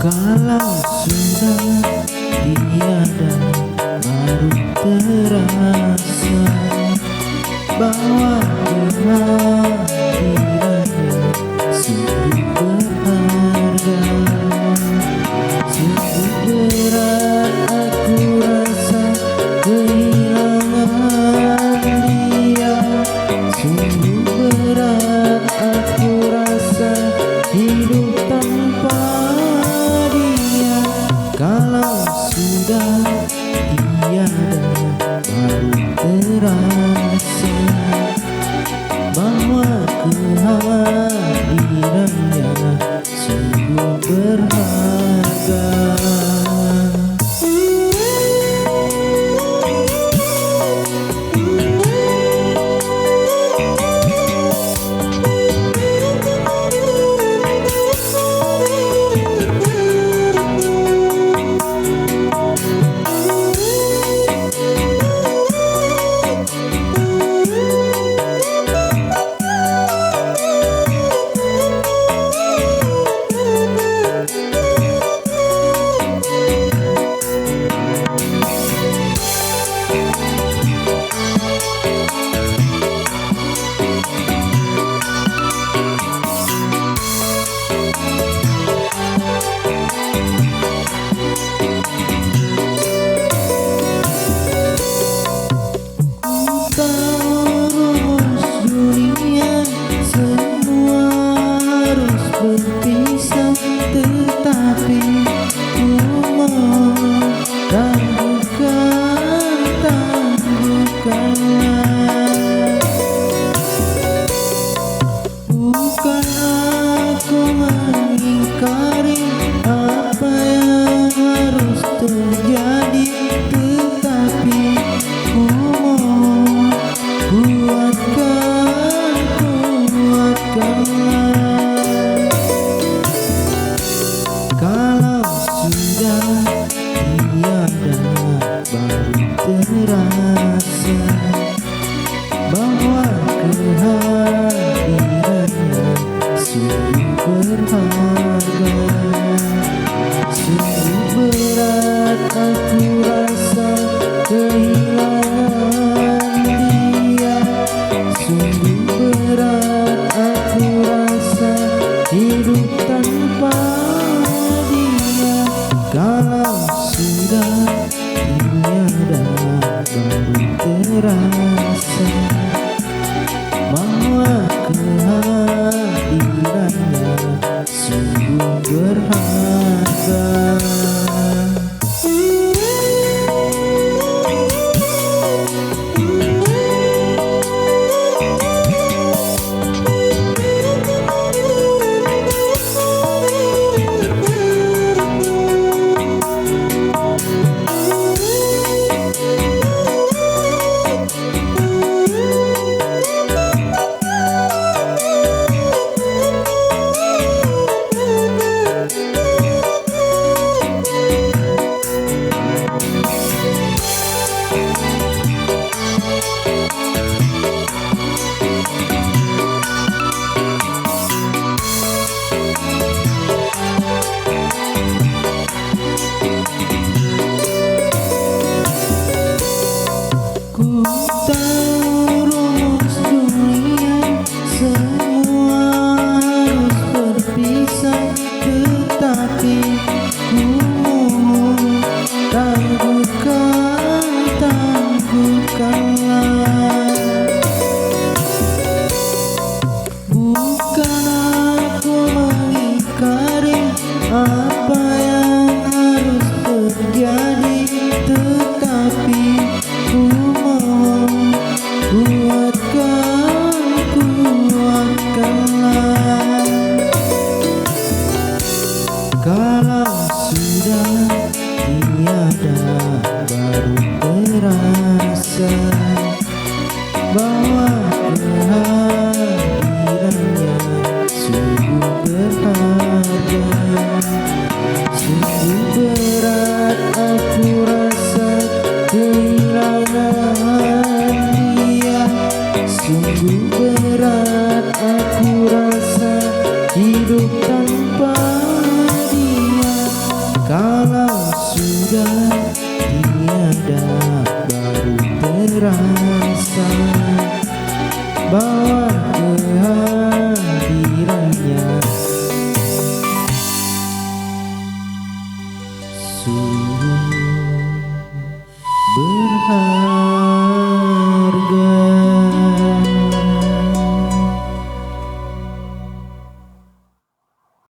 Kalau sudah tiada, baru terasa bahwa kehadirannya sungguh berharga. Sungguh berat aku rasa kehilangan dia. Sungguh berat aku rasa hidup tanpa dia. Kalau sudah tiada, baru terasa bahwa kehadirannya sungguh berharga. Berpisah, tetapi ku mohon tangguhkanlah. Bukan aku mengingkari apa yang harus terjadi, tetapi ku mohon kuatkanlah. Kalau sudah tiada, baru terasa bahwa kehadirannya sungguh berharga. Sungguh berat aku rasa kehilangan dia. Sungguh berat aku rasa hidup tanpa dia. Kalau sudah tiada, baru terasa bahwa kehadirannya sungguh berharga. Ku tahu rumus dunia, semua harus berpisah, tetapi ku mohon tangguhkanlah. Bukan aku mengingkari apa yang harus terjadi, tetapi ku mohon kuatkanlah. Kalau sudah tiada, baru terasa bahwa kehadirannya sungguh berharga. Sungguh berat aku rasa kehilangan dia. Sungguh berat aku rasa hidup tanpa dia. sudah tiada baru terasa bahwa kehadirannya sungguh berharga.